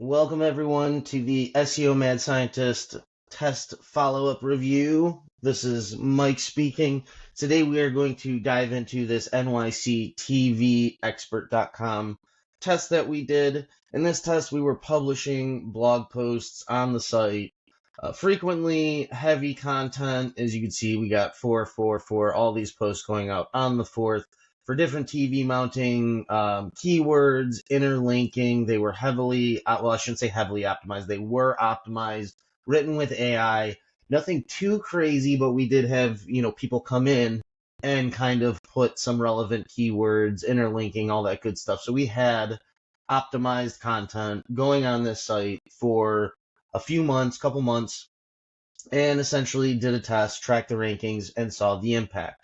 Welcome everyone to the SEO Mad Scientist test follow-up review. This is Mike speaking. Today we are going to dive into this NYCTVexpert.com test that we did. In this test, we were publishing blog posts on the site. Frequently heavy content. As you can see, we got 4, all these posts going out on the 4th. For different TV mounting keywords, interlinking. They were heavily, well, I shouldn't say heavily optimized. They were optimized, written with AI. Nothing too crazy, but we did have, people come in and kind of put some relevant keywords, interlinking, all that good stuff. So we had optimized content going on this site for a few months, couple months, and essentially did a test, tracked the rankings, and saw the impact.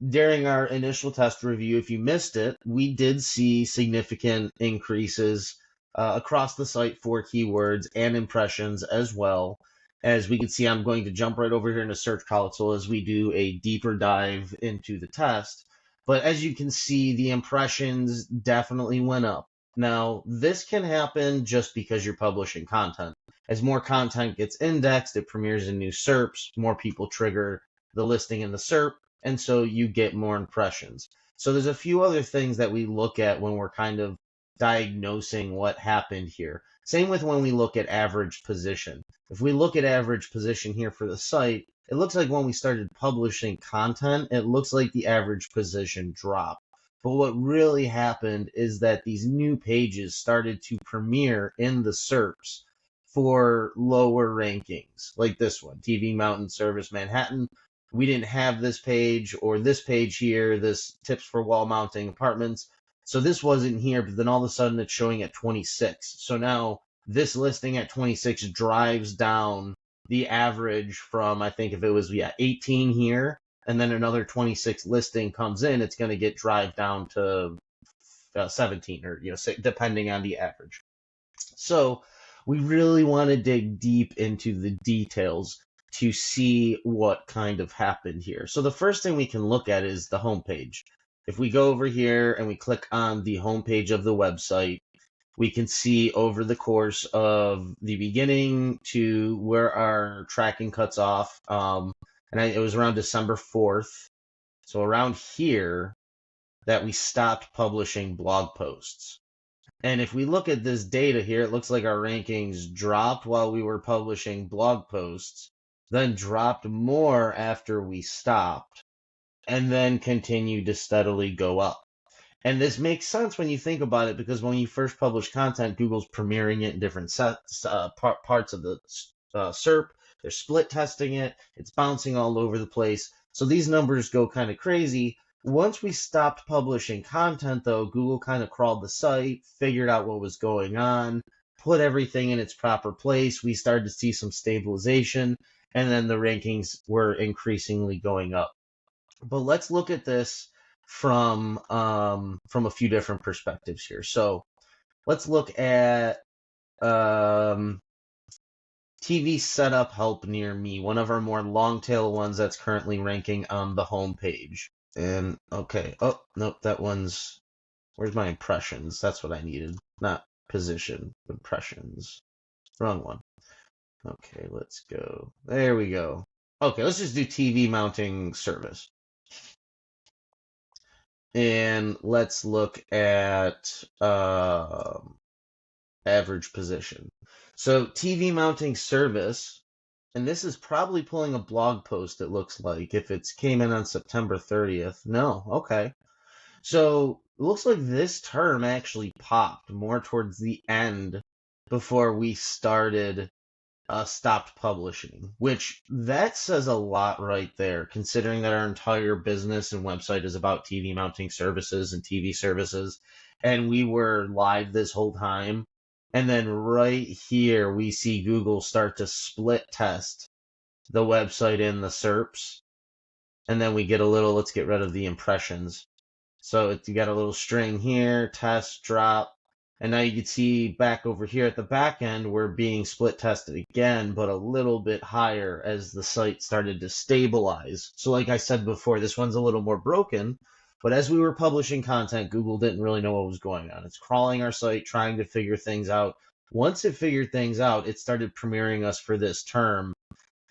During our initial test review, if you missed it, we did see significant increases across the site for keywords and impressions as well. As we can see, I'm going to jump right over here into Search Console as we do a deeper dive into the test. But as you can see, the impressions definitely went up. Now, this can happen just because you're publishing content. As more content gets indexed, it premieres in new SERPs, more people trigger the listing in the SERP, and so you get more impressions. So there's a few other things that we look at when we're kind of diagnosing what happened here. Same with when we look at average position. If we look at average position here for the site, it looks like when we started publishing content, it looks like the average position dropped. But what really happened is that these new pages started to premiere in the SERPs for lower rankings, like this one, TV Mountain Service Manhattan. We didn't have this page or this page here, this tips for wall mounting apartments. So this wasn't here, but then all of a sudden it's showing at 26. So now this listing at 26 drives down the average from, I think if it was 18 here, and then another 26 listing comes in, it's going to get drive down to 17 or, depending on the average. So we really want to dig deep into the details to see what kind of happened here. So the first thing we can look at is the homepage. If we go over here and we click on the homepage of the website, we can see over the course of the beginning to where our tracking cuts off. It was around December 4th. So around here that we stopped publishing blog posts. And if we look at this data here, it looks like our rankings dropped while we were publishing blog posts, then dropped more after we stopped, and then continued to steadily go up. And this makes sense when you think about it, because when you first publish content, Google's premiering it in different parts of the SERP. They're split testing it. It's bouncing all over the place. So these numbers go kind of crazy. Once we stopped publishing content, though, Google kind of crawled the site, figured out what was going on, put everything in its proper place. We started to see some stabilization, and then the rankings were increasingly going up. But let's look at this from a few different perspectives here. So let's look at TV setup help near me, one of our more long tail ones that's currently ranking on the home page. And okay, oh nope, that one's, where's my impressions? That's what I needed, not position, impressions. Wrong one. Okay, let's go. There we go. Okay, let's just do TV mounting service. And let's look at average position. So TV mounting service, and this is probably pulling a blog post, it looks like, if it came in on September 30th. No, okay. So it looks like this term actually popped more towards the end before we stopped publishing, which that says a lot right there, considering that our entire business and website is about TV mounting services and TV services, and we were live this whole time. And then right here, we see Google start to split test the website in the SERPs. And then we get a little, let's get rid of the impressions. So you got a little string here, test, drop. And now you can see back over here at the back end, we're being split tested again, but a little bit higher as the site started to stabilize. So like I said before, this one's a little more broken, But as we were publishing content, Google didn't really know what was going on. It's crawling our site, trying to figure things out. Once it figured things out, it started premiering us for this term.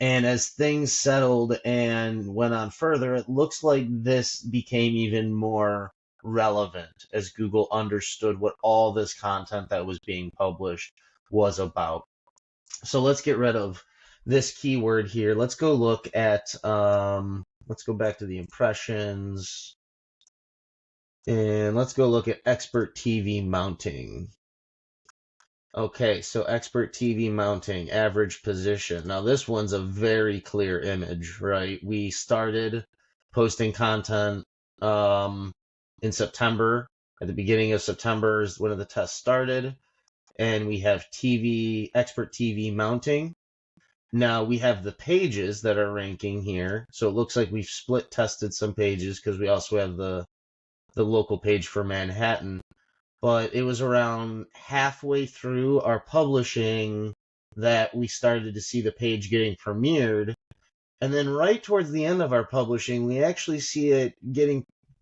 And as things settled and went on further, it looks like this became even more relevant as Google understood what all this content that was being published was about. So let's get rid of this keyword here. Let's go look at, let's go back to the impressions. And let's go look at expert TV mounting. Okay, so expert TV mounting, average position. Now this one's a very clear image, right? We started posting content in September. At the beginning of September is when the test started. And we have expert TV mounting. Now we have the pages that are ranking here. So it looks like we've split tested some pages because we also have the local page for Manhattan. But it was around halfway through our publishing that we started to see the page getting premiered. And then right towards the end of our publishing, we actually see it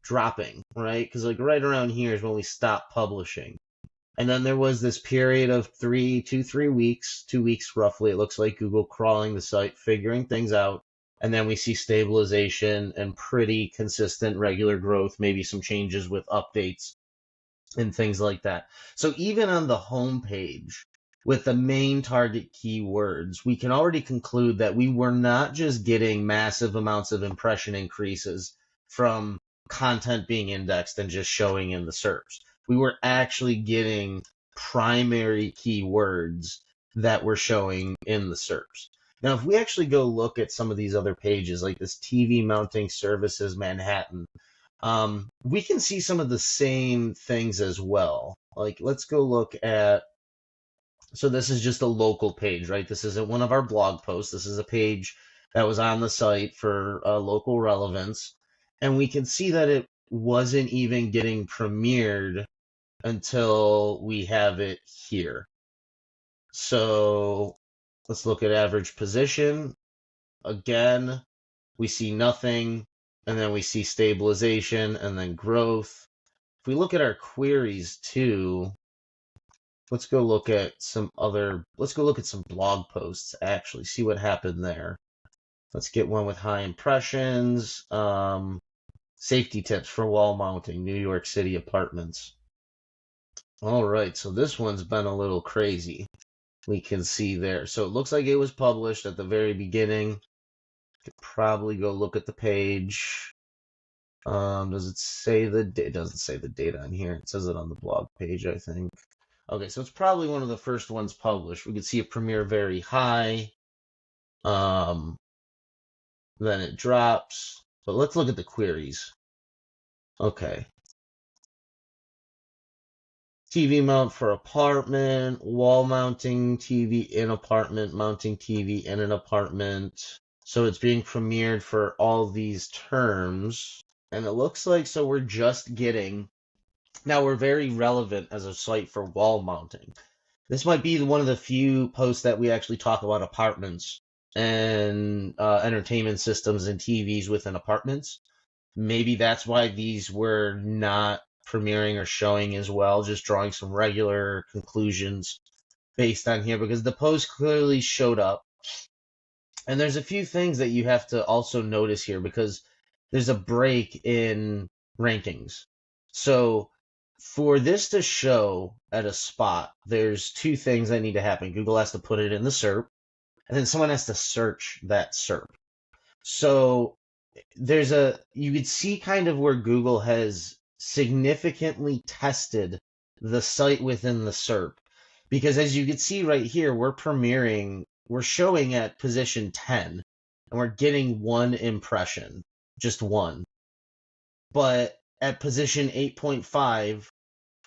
dropping, right? Because like right around here is when we stopped publishing. And then there was this period of 3 weeks, 2 weeks roughly, it looks like, Google crawling the site, figuring things out. And then we see stabilization and pretty consistent regular growth, maybe some changes with updates and things like that. So even on the home page with the main target keywords, we can already conclude that we were not just getting massive amounts of impression increases from content being indexed and just showing in the SERPs. We were actually getting primary keywords that were showing in the SERPs. Now, if we actually go look at some of these other pages, like this TV mounting services Manhattan, we can see some of the same things as well. Like, let's go look at, so this is just a local page, right? This isn't one of our blog posts. This is a page that was on the site for local relevance. And we can see that it wasn't even getting premiered until we have it here. So let's look at average position. Again, we see nothing, and then we see stabilization and then growth. If we look at our queries too, let's go look at some blog posts, actually, see what happened there. Let's get one with high impressions. Safety tips for wall mounting, New York City apartments. All right, so this one's been a little crazy. We can see there. So it looks like it was published at the very beginning. Could probably go look at the page. Does it say it doesn't say the date on here. It says it on the blog page, I think. Okay, so it's probably one of the first ones published. We could see it premiere very high. Then it drops. But let's look at the queries. Okay. TV mount for apartment, wall mounting TV in apartment, mounting TV in an apartment. So it's being premiered for all these terms. And it looks like, so we're just getting, now we're very relevant as a site for wall mounting. This might be one of the few posts that we actually talk about apartments and entertainment systems and TVs within apartments. Maybe that's why these were not premiering or showing as well, just drawing some regular conclusions based on here, because the post clearly showed up. And there's a few things that you have to also notice here, because there's a break in rankings. So for this to show at a spot, there's two things that need to happen. Google has to put it in the SERP, and then someone has to search that SERP. So you could see kind of where Google has significantly tested the site within the SERP. Because as you can see right here, we're showing at position 10, and we're getting one impression, just one. But at position 8.5,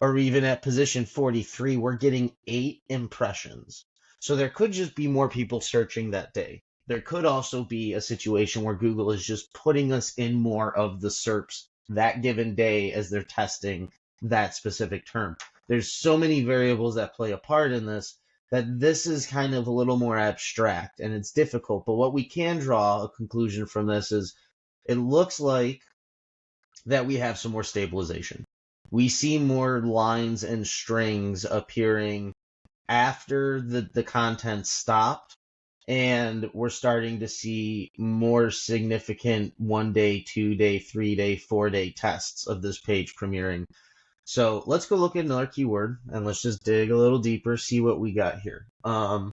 or even at position 43, we're getting 8 impressions. So there could just be more people searching that day. There could also be a situation where Google is just putting us in more of the SERPs that given day as they're testing that specific term. There's so many variables that play a part in this that this is kind of a little more abstract and it's difficult. But what we can draw a conclusion from this is it looks like that we have some more stabilization. We see more lines and strings appearing after the content stopped, and we're starting to see more significant 1 day, 2 day, 3 day, 4 day tests of this page premiering. So let's go look at another keyword and let's just dig a little deeper, see what we got here. Are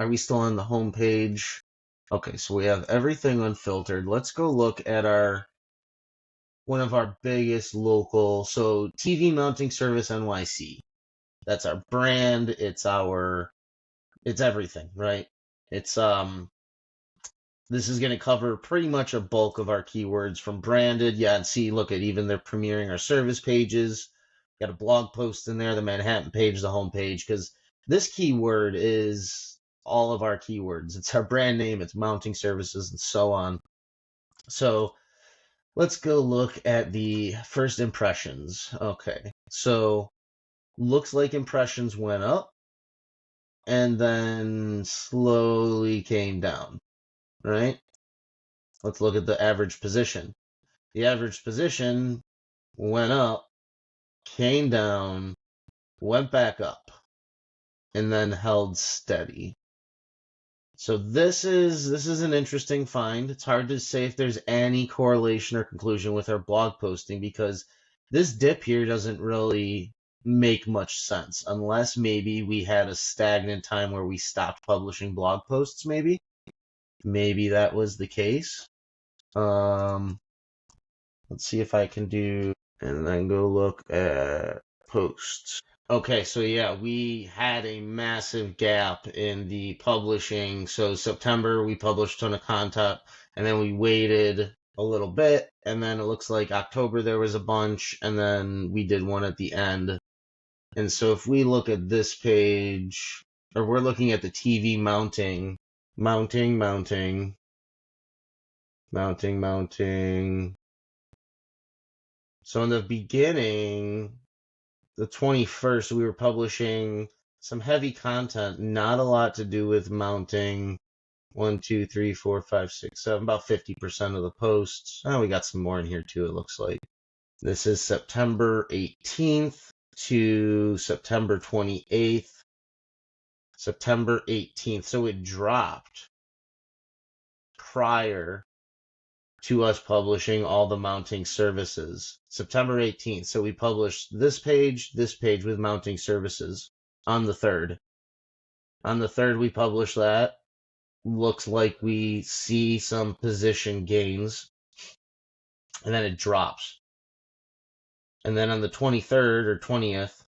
we still on the home page? Okay, so we have everything unfiltered. Let's go look at one of our biggest local, so TV mounting service NYC. That's our brand. It's everything, right? It's this is going to cover pretty much a bulk of our keywords from branded. Yeah, and see, look at even they're premiering our service pages. Got a blog post in there, the Manhattan page, the home page, because this keyword is all of our keywords. It's our brand name, it's mounting services, and so on. So let's go look at the first impressions. Okay, so looks like impressions went up and then slowly came down, right? Let's look at the average position. The average position went up, came down, went back up, and then held steady. So this is an interesting find. It's hard to say if there's any correlation or conclusion with our blog posting because this dip here doesn't really make much sense unless maybe we had a stagnant time where we stopped publishing blog posts, maybe that was the case. Let's see if I can do, and then go look at posts. Okay, so yeah, we had a massive gap in the publishing. So September, we published a ton of content, and then we waited a little bit, and then it looks like October there was a bunch, and then we did one at the end. And so if we look at this page, or we're looking at the TV mounting. So in the beginning, the 21st, we were publishing some heavy content, not a lot to do with mounting. 1, 2, 3, 4, 5, 6, 7, about 50% of the posts. Oh, we got some more in here too, it looks like. This is September 18th to September 28th. September 18th. So it dropped prior to us publishing all the mounting services. September 18th. So we published this page with mounting services on the 3rd. On the 3rd, we published that. Looks like we see some position gains. And then it drops. And then on the 23rd or 20th,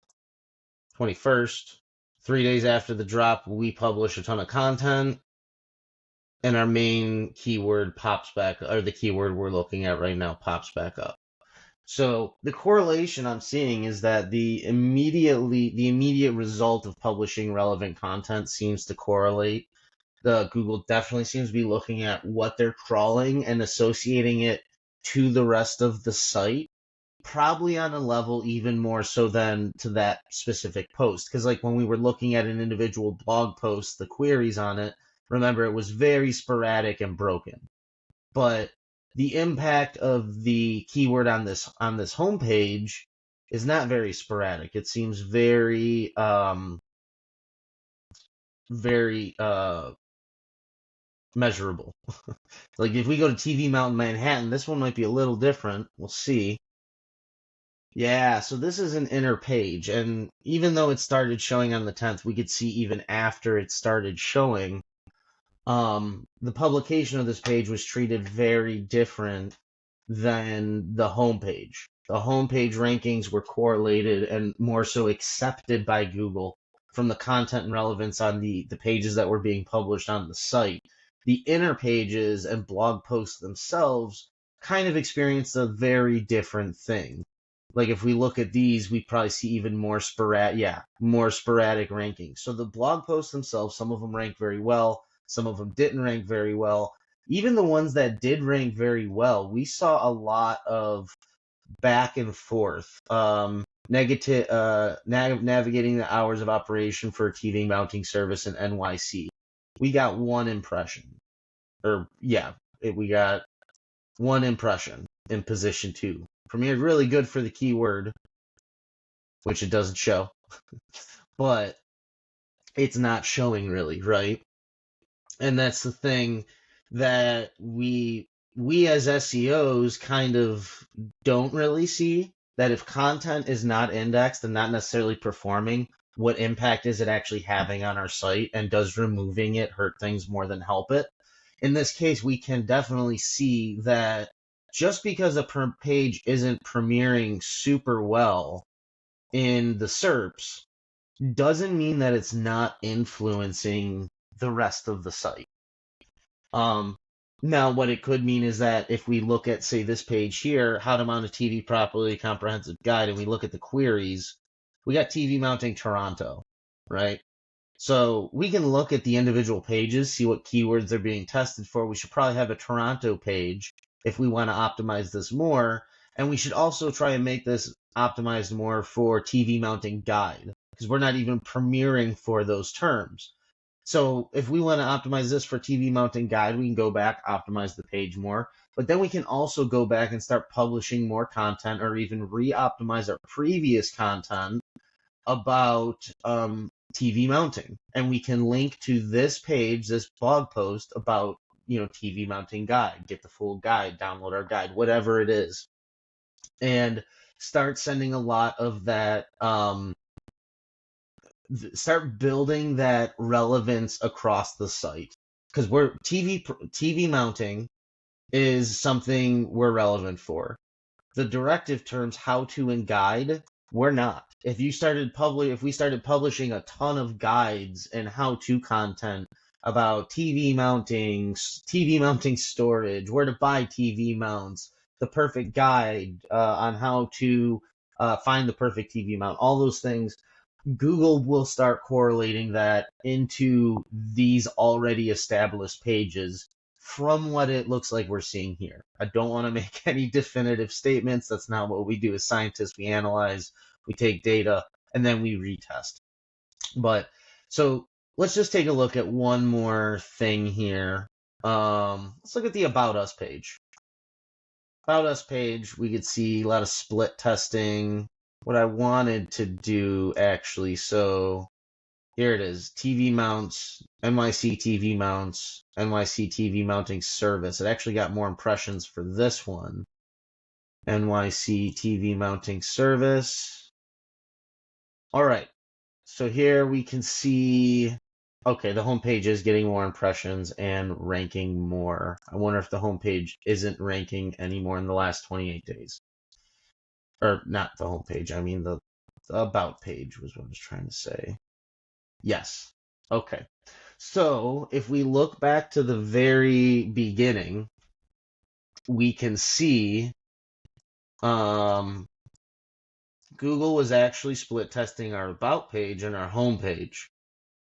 21st, 3 days after the drop, we publish a ton of content. And our main keyword pops back, or the keyword we're looking at right now pops back up. So the correlation I'm seeing is that the immediate result of publishing relevant content seems to correlate. Google definitely seems to be looking at what they're crawling and associating it to the rest of the site, probably on a level even more so than to that specific post. Because like when we were looking at an individual blog post, the queries on it, remember, it was very sporadic and broken. But the impact of the keyword on this homepage is not very sporadic. It seems very measurable. Like if we go to TV Mountain Manhattan, this one might be a little different. We'll see. Yeah, so this is an inner page, and even though it started showing on the 10th, we could see even after it started showing, the publication of this page was treated very different than the homepage. The homepage rankings were correlated and more so accepted by Google from the content and relevance on the pages that were being published on the site. The inner pages and blog posts themselves kind of experienced a very different thing. Like if we look at these, we probably see even more sporadic rankings. So the blog posts themselves, some of them rank very well, some of them didn't rank very well. Even the ones that did rank very well, we saw a lot of back and forth. Navigating the hours of operation for a TV mounting service in NYC. We got one impression. We got one impression. in position 2. Premiered really good for the keyword, which it doesn't show, but it's not showing really, right? And that's the thing that we as SEOs kind of don't really see, that if content is not indexed and not necessarily performing, what impact is it actually having on our site, and does removing it hurt things more than help it? In this case, we can definitely see that just because a page isn't premiering super well in the SERPs doesn't mean that it's not influencing the rest of the site. Now, what it could mean is that if we look at, say, this page here, how to mount a TV properly, comprehensive guide, and we look at the queries, we got TV mounting Toronto, right? So we can look at the individual pages, see what keywords they're being tested for. We should probably have a Toronto page if we want to optimize this more. And we should also try and make this optimized more for TV mounting guide, because we're not even premiering for those terms. So if we want to optimize this for TV mounting guide, we can go back, optimize the page more. But then we can also go back and start publishing more content, or even re-optimize our previous content about TV mounting. And we can link to this page, this blog post about, TV mounting guide, get the full guide, download our guide, whatever it is, and start sending a lot of that, start building that relevance across the site. Because TV mounting is something we're relevant for. The directive terms, how to and guide, we're not. If we started publishing a ton of guides and how-to content about TV mounting storage, where to buy TV mounts, the perfect guide on how to find the perfect TV mount, all those things, Google will start correlating that into these already established pages from what it looks like we're seeing here. I don't want to make any definitive statements. That's not what we do as scientists. We analyze, we take data, and then we retest. But so let's just take a look at one more thing here. Let's look at the About Us page. About Us page, we could see a lot of split testing. What I wanted to do actually, so here it is, TV mounts, NYC TV mounts, NYC TV mounting service. It actually got more impressions for this one. NYC TV mounting service. All right, so here we can see, okay, the homepage is getting more impressions and ranking more. I wonder if the homepage isn't ranking anymore in the last 28 days. Or not the homepage, I mean the About page was what I was trying to say. Yes. Okay. So if we look back to the very beginning, we can see Google was actually split testing our About page and our home page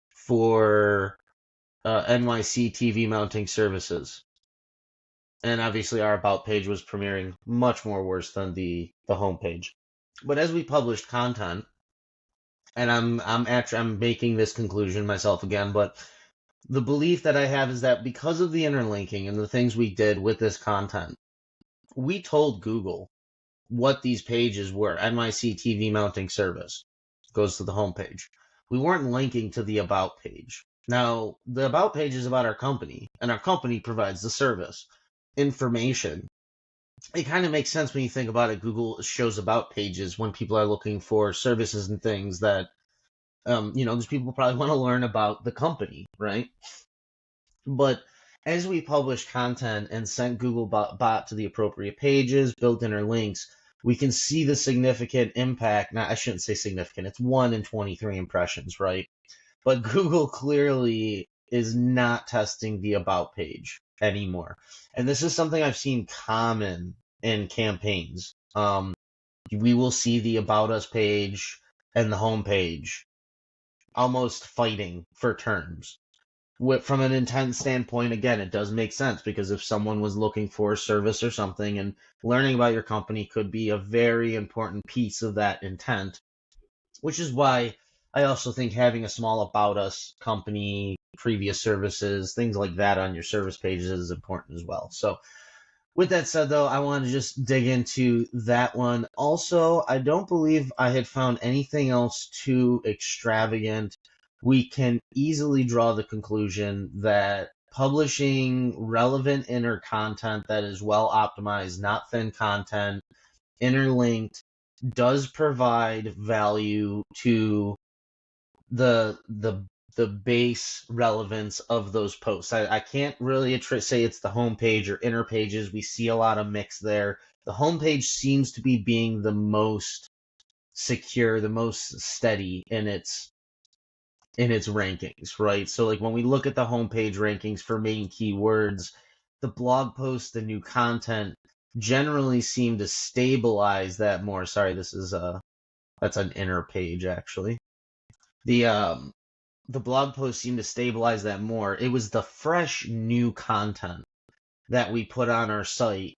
for NYC TV mounting services. And obviously our About page was premiering much more worse than the home page. But as we published content, and I'm making this conclusion myself again, but the belief that I have is that because of the interlinking and the things we did with this content, we told Google what these pages were. NYC TV mounting service goes to the home page. We weren't linking to the About page. Now, the About page is about our company, and our company provides the service. Information. It kind of makes sense when you think about it. Google shows About pages when people are looking for services and things that, those people probably want to learn about the company, right? But as we publish content and sent Googlebot to the appropriate pages, built in our links, we can see the significant impact. Now, I shouldn't say significant. It's 1 in 23 impressions, right? But Google clearly is not testing the About page anymore. And this is something I've seen common in campaigns. We will see the About Us page and the home page almost fighting for terms. From an intent standpoint, again, it does make sense, because if someone was looking for a service or something, and learning about your company could be a very important piece of that intent, which is why I also think having a small About Us company, previous services, things like that on your service pages is important as well. So With that said, though, I want to just dig into that one. Also, I don't believe I had found anything else too extravagant. We can easily draw the conclusion that publishing relevant inner content that is well optimized, not thin content, interlinked, does provide value to the the base relevance of those posts. I can't really say it's the homepage or inner pages. We see a lot of mix there. The homepage seems to be being the most secure, the most steady in its rankings, right? So like when we look at the homepage rankings for main keywords, the blog posts, the new content generally seem to stabilize that more. Sorry, this is that's an inner page actually. The blog posts seem to stabilize that more. It was the fresh new content that we put on our site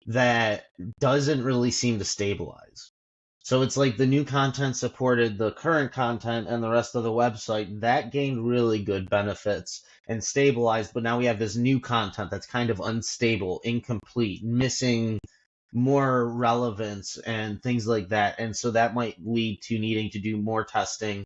that doesn't really seem to stabilize. So it's like the new content supported the current content and the rest of the website. That gained really good benefits and stabilized, but now we have this new content that's kind of unstable, incomplete, missing more relevance and things like that. And so that might lead to needing to do more testing.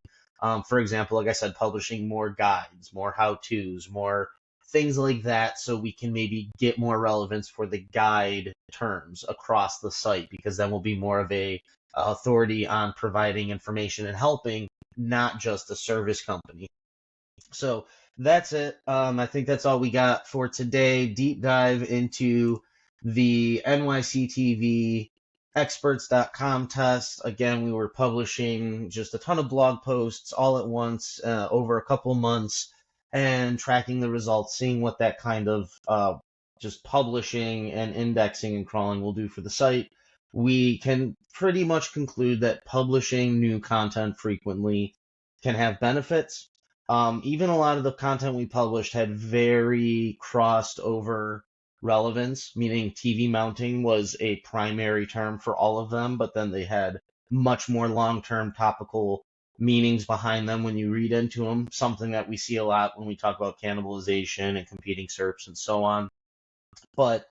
For example, like I said, publishing more guides, more how-tos, more things like that, so we can maybe get more relevance for the guide terms across the site, because then we'll be more of a authority on providing information and helping, not just a service company. So that's it. I think that's all we got for today. Deep dive into the NYCTV experts.com test. Again, we were publishing just a ton of blog posts all at once over a couple months and tracking the results, seeing what that kind of just publishing and indexing and crawling will do for the site. We can pretty much conclude that publishing new content frequently can have benefits. Even a lot of the content we published had very crossed over relevance, meaning TV mounting was a primary term for all of them, but then they had much more long-term topical meanings behind them when you read into them, something that we see a lot when we talk about cannibalization and competing SERPs and so on. But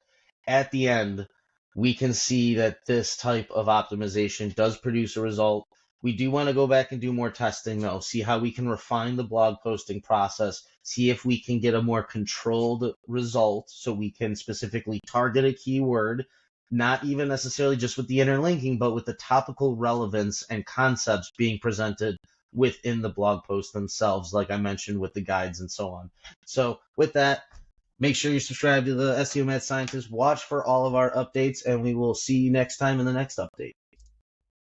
at the end, we can see that this type of optimization does produce a result. We do want to go back and do more testing, though, see how we can refine the blog posting process, see if we can get a more controlled result so we can specifically target a keyword, not even necessarily just with the interlinking, but with the topical relevance and concepts being presented within the blog posts themselves, like I mentioned with the guides and so on. So with that, make sure you subscribe to the SEO Mad Scientist, watch for all of our updates, and we will see you next time in the next update.